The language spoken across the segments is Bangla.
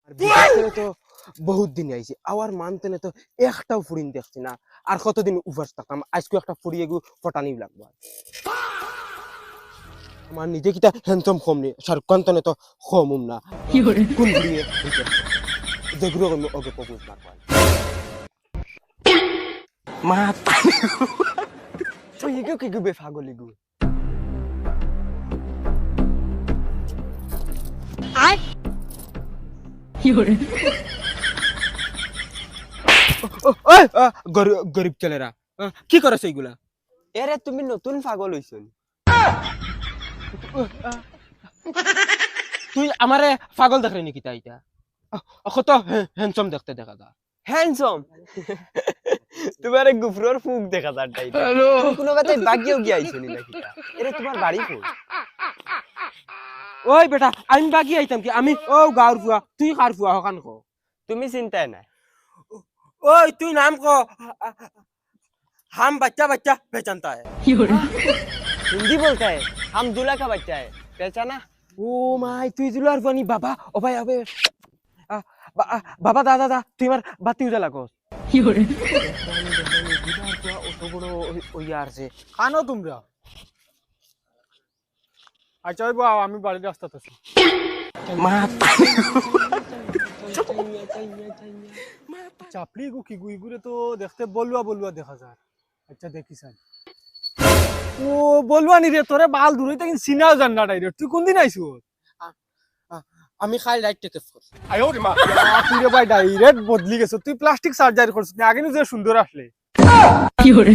আর বিশেষ করে তো বহুত দিন আইছি আওয়ার মানতেনে তো একটাও ফুরিন দেখছি না। আর কতদিন উপাস থাকতাম, আজকে একটা ফুরিয়ে গু ফটানি লাগবো। আমার নিজে কিটা হ্যান্ডসাম কম নি, শাহরুখ খান তনে তো কমুম না। কোন ফুরিয়ে যেগুলো আমি ওকে প্রপোজ মারবো মা তো ইগো কি গুবে পাগল ইগু আয় গরিব ছেলেরা কি করে সেইগুলা? এরে তুমি নতুন পাগল হইছো। তুই আমারে পাগল দেখলি নাকি? তাই কত হ্যান্ডসাম দেখতে দেখা দা। হ্যান্ডসাম তোমার গুফরর ফুক দেখা যায় তাই কোনো কথাই বাগিও গিয়ে আইছো নি নাকি? এরে তোমার বাড়ি কই? ওই বেটা আমি বাগি আইতাম কি? আমি ও গাঁর ফুয়া, তুই কার ফুয়া হকান কো? তুমি চিন্তায় নাই। ওই তুই নাম কো। हम बच्चा बच्चा पहचानता है। हिंदी बोलता है, हम दूल्हा का बच्चा है, पहचाना? ओ माय তুই দুলার বনি বাবা। ও ভাই আবে বাবা দাদা দা তুই আমার বাতি উজালা কস। কি করে অত বড় ওই আর যে কানো তোমরা? আচ্ছা ওই বাবা আমি বাড়িতে আসতেছি। মা চাপলি গু কি গুইগুরে তো দেখতে বলুয়া বলুয়া দেখা যায়। আচ্ছা দেখিস ও বলবা নি রে, তোরে বাল দূরে থেকে সিনাও জান না ডাইরেক্ট। তুই কোন দিন আইছো? আমি খাই লাইট টেক করছি। আয়ো রে মা তুই রে ভাই ডাইরেক্ট বদলি গেছ। তুই প্লাস্টিক সার্জারি করছিস না, আগে যে সুন্দর আসলে। কি করে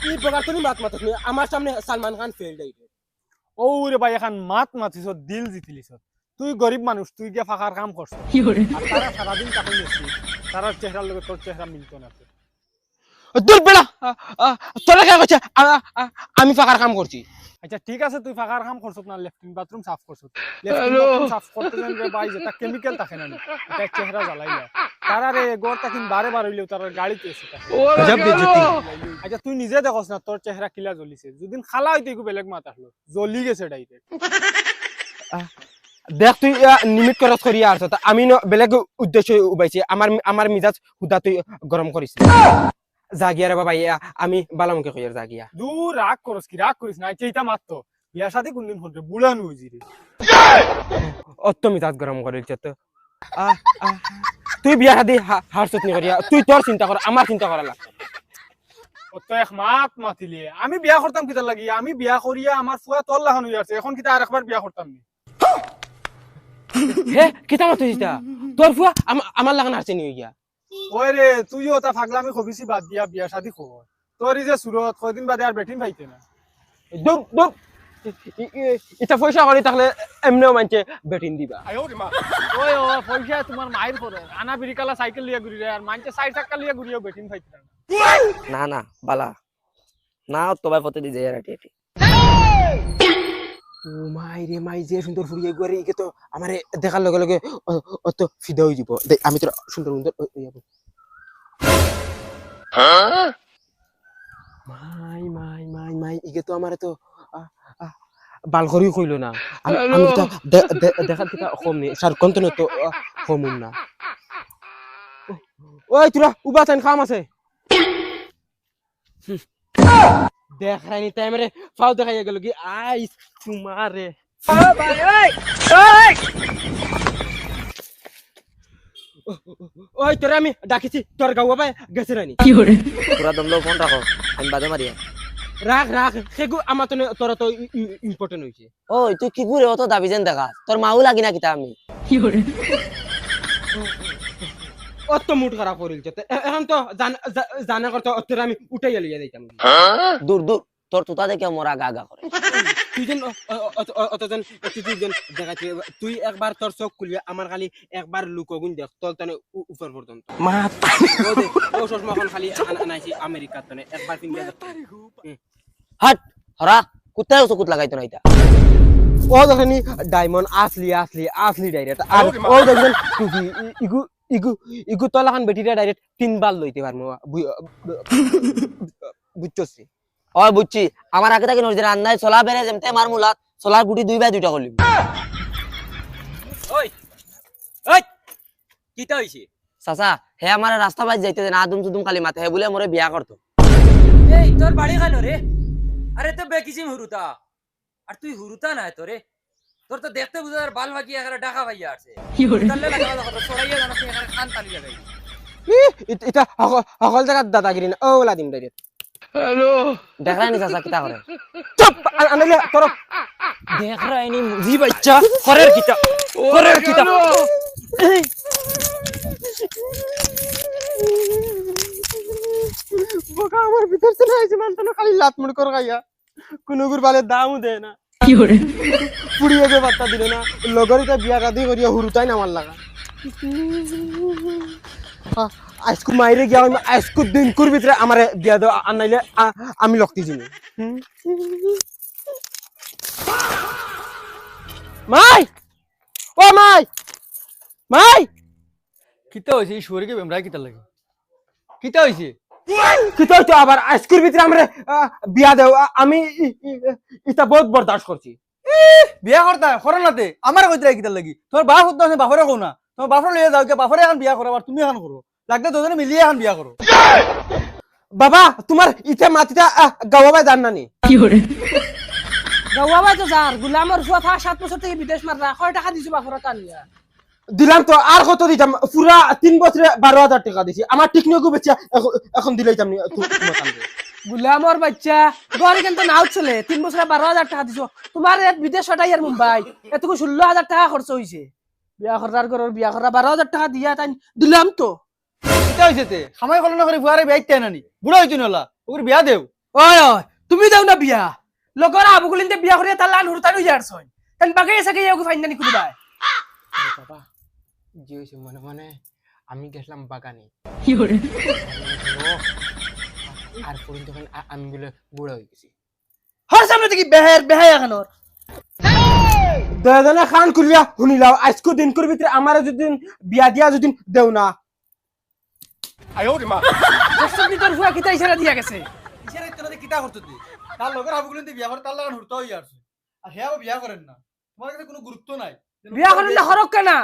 কি প্রকার তুমি মাত মাত তুমি আমার সামনে সালমান খান ফেল ডাইরেক্ট। ও রে ভাই এখন মাত মাতিস, দিল জিতিলিস। তুই গরিব মানুষ, তুই গিয়া ফাঁকার কাম করছ। আর তারা সারাদিন টাকা নিয়েছি, তারা চেহারার লগে তোর চেহারা মিলতো না। দূর বেড়া তোরা কে কইছে আমি ফাঁকার কাম করছি? আচ্ছা ঠিক আছে, তুই ফাঁকার কাম করছ না, লেফটিন বাথরুম সাফ করছ। লেফটিন বাথরুম সাফ করতে যান রে ভাই, যেটা কেমিক্যাল থাকে না, এটা চেহারা জ্বালাই না। তারা রে গড়টা কিন বারে বার হইলেও তারা গাড়িতে এসে থাকে। গজব বেজতি। আচ্ছা তুই নিজে দেখছ না তোর চেহারা কিলা জ্বলিছে? যদি খালা হইতে একটু বেলেগ মাত আসলো, জ্বলি গেছে ডাইরেক্ট। দেখ তুই নিমিত খরচ করি আর আমি বেলেগ উদ্দেশ্য উবাইছি। আমার মিজাজ হুদা তুই গরম করিস জাগিয়া রে বাবা। আমি বালামুখে কই আর জাগিয়া। দূর রাগ করস কি? রাগ করিস না। আচ্ছা এটা মাত্র বিয়া শাদি কোনদিন হল রে? বুড়া নুইজি রে। অত মিজাজ গরম করিস তো। তুই বিয়া শাদি হারছত নি করিয়া? তুই তোর চিন্তা কর, আমার চিন্তা করা লাগবে। অত এক মাত মাতিলে আমি বিয়া করতাম কিতা লাগি? আমি বিয়া করিয়া আমার ফুয়া তোর লাহান হই আছে, এখন কিতা আরেকবার বিয়া করতাম নি? হে কিতা মত হইতা? তোর ফুয়া আমার লাগান হারছে নি হইয়া? ওই রে তুইও তা ফাগলামি খবিছি বাদ দিয়া বিয়া শাদি কর। তোর এই যে সুরত কয়দিন বাদে আর বেটিন পাইতে না। দুপ দুপ এটা পয়সা করি তাহলে এমনিও মানছে বেটিন দিবা। ওই ও পয়সা তোমার মায়ের করে আনা বিরিকালা সাইকেল লিয়া ঘুরি রে, আর মানছে 60 টাকা লিয়া ঘুরিও বেটিন পাইতে না। না না বালা না তোমার পথে দিয়ে যায় রাটি এটি। ও মাই রে মাই, যে সুন্দর ফুরিয়ে গরে ইকে তো আমারে দেখার লগে লগে অত ফিদা হই যাব। আমি তো সুন্দর সুন্দর মাই মাই মাই মাই ইকে তো আমারে তো বাল করিও কইলো না। আমি তো দেখার কিটা কম নি, শাহরুখ খান তো কমুম না। ওই তোরা উবা চান খাম আছে দেখ রাইনি টাইমে ফাও দেখাইয়া গেল কি আইস তোমারে। ওই তোরে আমি ডাকিছি, তোর গাওয়া পায় গেছে রানি। পুরা দমলো ফোন রাখো, আমি বাদে মারিয়া। রাখ রাখ সেগু আমার তো তোরা তো ইম্পর্টেন্ট হইছে। ওই তুই কি করে অত দাবি যেন দেখা? তোর মাও লাগি না কিতা? আমি অত মুড খারাপ করিলছে এখন তো জানা করতে তোরে আমি উঠাইয়া লইয়া যাইতাম। দূর দূর তোর তুতা দেখে মোরা গা গা করে। তুই যেন অতজন দেখাচ্ছি, তুই একবার তোর চোখ খুলিয়া আমার খালি একবার লুকগুন দেখ তোর তনে উপর পর্যন্ত ও চশমাখন খালি আনাইছি আমেরিকার তনে একবার পিন্দিয়া দেখ। হাট হরা কোথায় চকুত লাগাইতো না এটা? ও দেখেনি ডায়মন্ড আসলি আসলি আসলি ডাইরেক্ট। আর ও দেখবেন টুপি ইগু ইগু ইগু তলাখান বেটিটা ডাইরেক্ট 3 বার লইতে পারমু বুঝছস? ওই বুঝছি, আমার আগে থেকে নজরে রান্নায় ছোলা বেড়ে যেমতে আমার মুলাত ছোলার গুটি 2 বাই 2টা করলি। ওই ওই কিটা হইছে চাচা হে আমার রাস্তা বাইর যাইতে না আদম সুদুম কালি মাথা হে বলে মোরে বিয়া করতো এই তোর বাড়ি খানো রে আরে তো বেকিছিম হুরুতা আর তুই হুরুতা না তোরে তোর তো দেখতে বুঝার বাল বাকি এখানে ডাকা ভাইয়া আছে তাহলে লাগা কথা ছড়াইয়া জানা তুই এখানে খান তালিয়া যাই এটা সকল জায়গার দাদাগিরি না ওলা দিম ডাইরেক্ট দেখলানি চাচা কিতা করে চুপ আনলে তোর দেখ রাইনি মুজি বাচ্চা করের কিটা বোকা আমার ভিতর চলে আইছে মানতানো খালি লাত মুড় কর গাইয়া কুনুগুর বালে দামও দেয় না পুড়িয়ে যে বার্তা দিল না লগরিতে বিয়া রাধি করিয়া হুরুতাই না আমার লাগা আজকু মাইরে গিয়া আজকু দিন কুর ভিতরে আমার বিয়া দাও আর নাইলে আমি লক্তি জিনি মাই ও মাই মাই কিতা হইছে এই শুয়ারকে বেমরা কিতা লাগে কিতা হইছে কি তো আবার আজকুর ভিতরে আমরা বিয়া দাও আমি এটা বহুত বরদাস্ত করছি বিয়া করতা করো নাতে আমার কইতে কিতা লাগি তোমার বাপ হতো আছে বাপরে কও না তোমার বাপরে লইয়া যাও কে বাপরে এখন বিয়া করো আর তুমি এখন করো লাগলে দুজনে মিলিয়ে এখন বিয়া করো বাবা তোমার ইতে মাটিটা গাওয়াবাই জান নানি গাওয়াবাই তো যার গুলামর ফুয়া 7 বছর থেকে বিদেশ মাররা কয় টাকা দিছো বাপরা কানিয়া দিলাম তো আর কত দিতাম পুরা 3 বছরে 12,000 টাকা দিছি আমার টিকনিকও বেচা এখন দিলাইতাম নি তোমার কাছে গুলামর বাচ্চা গরে কিন্তু নাও চলে 3 বছরে 12,000 টাকা দিছো তোমার এত বিদেশ হটাই আর মুম্বাই এতকু 16,000 টাকা খরচ হইছে বিয়া করার ঘরের বিয়া করা 12,000 টাকা দিয়া তাই দিলাম তো কিতা হইছে তে সময় কল না করে ফুয়ারে বিয়াইতে নানি বুড়া হইতো নলা ওর বিয়া দেও ওই ওই তুমি দাও না বিয়া লগর আবুগুলিনতে বিয়া করিয়া তার লান হুরতানো যারছই কেন বাকি এসে গিয়ে ওকে ফাইন নানি কুলবাই বাবা জি হইছে মনে মনে আমি গেছিলাম বাগানে আর পর্যন্ত আমি বলে বুড়া হয়ে গেছি হর সামনে থেকে বেহাই এখানোর দয়াদানা খান করিয়া শুনিলাও আজকো দিন কর ভিতরে আমার যদি বিয়া দিয়া যদি দেও না দশটার ভিতর ফুয়া কিতা ইশারা দিয়া গেছে ইশারা ইত্যাদি কিতা করতে দি তার লগর আবুগুলিতে বিয়া করে তার লাগান হুরতা হই আসছে আর হেও বিয়া করেন না তোমার কাছে কোনো গুরুত্ব নাই বিয়া করেন না হরক কেনা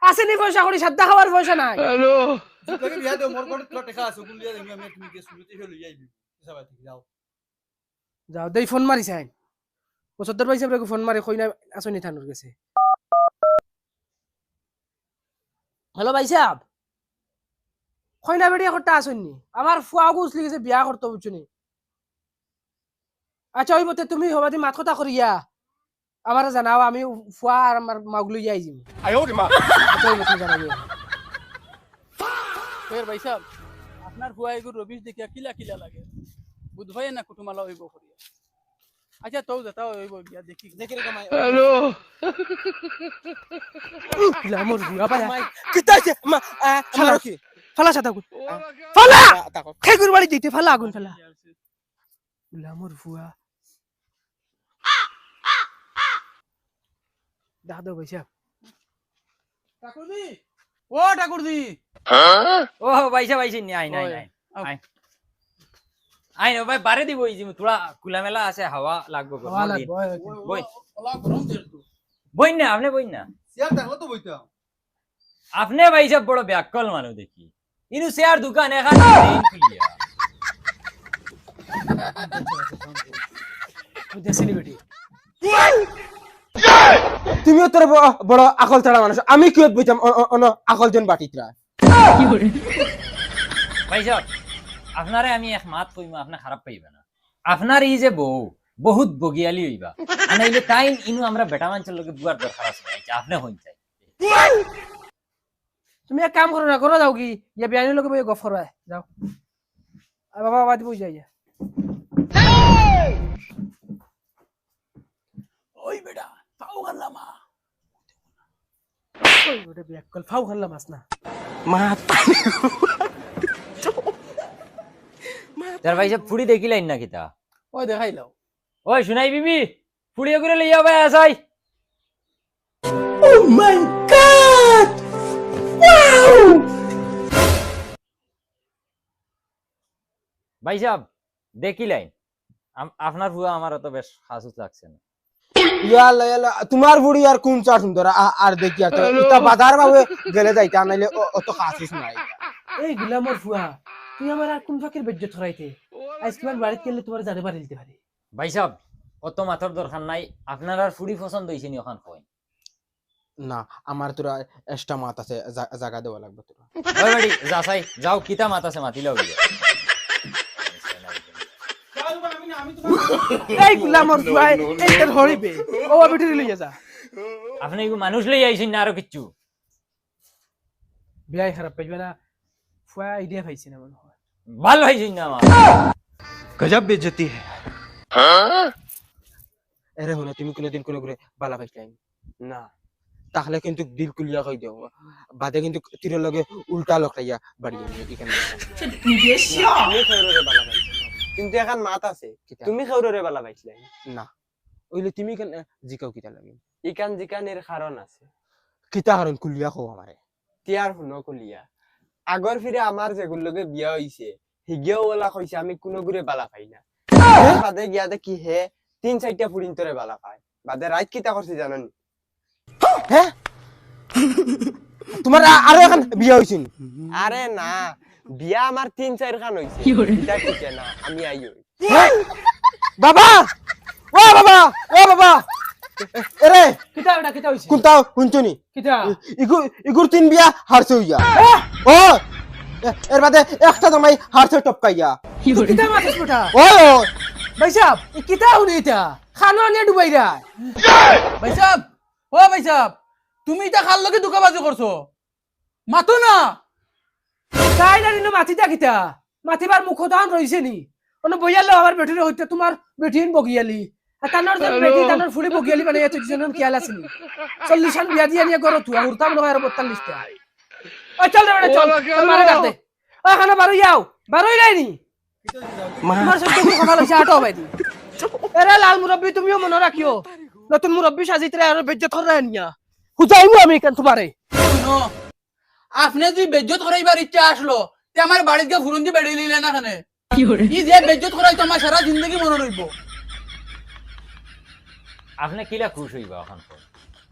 আসেনি পয়সা করি সাদ্দা খাওয়ার পয়সা নাই লাগে বিয়া দেও মোর কোন টাকা আছে কোন দিয়া দেমি আমি তুমি কে শুনতে হলো যাইবি সবাই থেকে যাও যাও দেই ফোন মারিছে আইন 75 পয়সা করে ফোন মারি কই না আসনি থানুর গেছে হ্যালো ভাই সাহেব কই না বেড়িয়া করতে আসনি আমার ফুয়া গুছলি গেছে বিয়া করতে বুঝছনি আচ্ছা ওই বতে তুমি হবাদি মাত কথা করিয়া আমার জানাও আমি ফুয়া আর আমার মাগলু যাই জিম আচ্ছা ওই বতে জানাবো ফের ভাই সাহেব আপনার ফুয়া এগুলো রবিশ দেখিয়া কিলা কিলা লাগে বুধবাই না কুটুমালা হইব করিয়া আচ্ছা তো যেটা হইব গিয়া দেখি দেখি রে কামাই গ্লামর বুয়া পায়া কিতাছে আমার কি ফালা সাদা গুন ফালা খেগুর বাড়ি দিতে ফালা আগুন ফালা গ্লামর বুয়া দাদা ভাই সাহেব ঠাকুরদি ও ঠাকুরদি ও বাইসা বাইসা নি আই নাই নাই আই আই নো ভাই বারে দিব ইজি তোরা কুলামেলা আছে হাওয়া লাগবে গো ফালা বই ওলা গরম যেহেতু বই না আপনি বই না সিয়ার দেখলো তো বইতাম আপনি বাইসা বড় ব্যাককল মানো দেখি ইনু শেয়ার দোকান এখানে নেই খুলিয়া দেশিনি বেটি তুমিও তোর বড় আকল ছাড়া মানুষ আমি কি বুঝতাম আকল জন বাটিতরা বাইসা আপনারে আমি এক মাত কইমা আপনি খারাপ পাইবা না আপনার এই যে বউ বহুত বগিয়ালি হইবা আনাইলে টাইম ইনু আমরা বেটা মানছের লগে বুয়ার দরকার আছে আপনি হইন চাই তুমি এক কাম করো না করো যাও কি ইয়া বিয়ানির লগে বই গফ করবা যাও আর বাবা বাবা দিব যাই ওই বেটা পাও গাল্লামা ওই ওটা ব্যাক কল ফাউ খাল্লা মাছ না মা তার ভাইসা ফুড়ি দেখিলাইন না কিতা ওই দেখাইলাও ওই শুনাই বিবি ফুড়িয়ে করে লইয়া ভাই আসাই Oh my god! Wow! ভাই সাহেব দেখিলাইন আপনার ফুয়া আমার অত বেশ হাসুস লাগছে না ইয়াল্লা ইয়াল্লা তোমার বুড়ি আর কোন চা সুন্দর আর দেখি আর তো ইতা বাজার ভাবে গেলে যাইতা নাইলে অত খাসিস নাই এই গুলামর ফুয়া তুই আমার আর কোন ফাঁকের বেজ্জত হরাইতে আজকে আমার বাড়িতে গেলে তোমার জানে বাড়ি দিতে পারি ভাই সাহেব অত মাথার দরকার নাই আপনার আর ফুড়ি পছন্দ হয়েছে নি ওখান কই না আমার তোরা এক্সট্রা মাত আছে জায়গা দেওয়া লাগবে তোরা ওই বাড়ি যা চাই যাও কিতা মাত আছে মাতিলে হইবে এই গুলামর ফুয়া এইটার হরিবে ও বেটি লইয়া যা আপনি কি মানুষ লই আইছেন না আরো কিচ্ছু বিয়াই খারাপ পাইবে না ফুয়া আইডিয়া পাইছি না মনে হয় ভালো হইছেন না আমার গজব বেজতি এরে হলো তুমি কোনোদিন কোনো করে বালা পাইছলাই না তাহলে কিন্তু দিল কুলিয়া কই দেও বাদে কিন্তু তীরের লগে উল্টা লকটাইয়া বাড়ি এখানে কিন্তু এখন মাত আছে তুমি খাউরে বালা পাইছিলাই না ওইলে তুমি কেন জিকাও কিতা লাগে ইকান জিকানের কারণ আছে কিতা কারণ কুলিয়া কও আমারে তিয়ার হুনো কলিয়া আগর ফিরে আমার যেগুলো লগে বিয়া হইছে হিগেও ওলা কইছে আমি কোনো গুরে বালা পাই না বাদে গিয়া দেখি হে 3-4টা ফুরিন তোরে বালা পায় বাদে রাত কিতা করছে জানেন হ্যাঁ তোমার আরো এখন বিয়া হইছে নি আরে না বিয়া আমার 3-4 খান হইছে এটা ঠিক না আমি আইও বাবা ও বাবা ও বাবা এরে কিতা বেটা কিতা হইছে কোনটা হুনছনি কিতা ইগুর তিন বিয়া হারছে হইয়া ও এর বাদে একটা জামাই হারছে টপকাইয়া কিতা মাতিস বেটা ও ভাই সাহেব কিতা হনি এটা খানো আনিয়া ডুবাইরা ভাই সাহেব ও ভাই সাহেব তুমি এটা খাল লগে দুকাবাজি করছো মাতো না তাই না নিনো মাতিতা কিতা মাতিবার মুখ দান রইছে নি অন বইয়ালো আমার বেটির হইতে তোমার বেটিন বগিয়ালি আর তানোর যে বেটি তানোর ফুলি বগিয়ালি মানে এত জনন কিয়াল আছিল 40 আন বিয়া দিয়া নিয়া করো তুই উরতাম নয় আর 42 টা ও চল রে বেটা চল মারে ডাক দে ও খানা বারো যাও বারোই রাইনি তোমার সাথে কি কথা লইছে আটো ভাই এরে লাল মুরব্বি তুমিও মনে রাখিও নতুন মুরব্বি সাজিতে আর বেজ্জত করে নিয়া হুজাইমু আমি কেন তোমারে শুনো আপনি যদি বেজ্জত করাইবার ইচ্ছা আসলো তে আমার বাড়িতে গিয়ে ফুরুন দিয়ে বেড়ে নিলে না খানে ই যে বেজ্জত করাই তো আমার সারা জিন্দগি মনে রইব আপনি কিলা খুশ হইবা এখন কই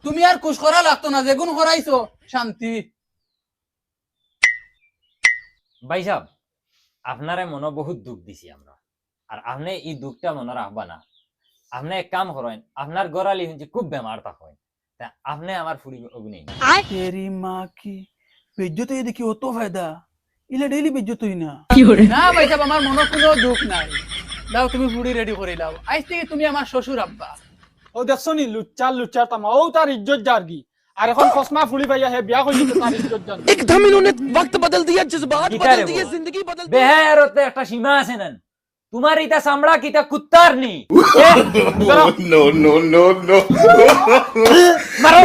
তুমি আর কুশ করা লাগতো না যেগুন করাইছো শান্তি ভাই সাহেব আপনারে মনে বহুত দুঃখ দিছি আমরা আর আপনি এই দুঃখটা মনে রাখবা না আপনি এক কাম করেন আপনার গড়ালি হচ্ছে খুব বেমার তা হয় তা আপনি আমার ফুড়ি অগ্নি তেরি মা কি বেজ্জত হয়ে দেখি অত ফায়দা ইলে ডেইলি বেজ্জত হই না না ভাই সাহেব আমার মনে কোনো দুঃখ নাই দাও তুমি ফুড়ি রেডি করে দাও আজ থেকে তুমি আমার শ্বশুর আব্বা ও দেখছো নি লুচ্চার তামা ও তার ইজ্জত জারগি আর এখন খসমা ফুলি ভাইয়া হে বিয়া কইছে তার ইজ্জত জান एकदम इन्होंने वक्त बदल दिया जज्बात बदल दिए, जिंदगी बदल বেহারতে একটা সীমা আছে না তোমার ইটা চামড়া কিটা কুত্তার নি no. মারো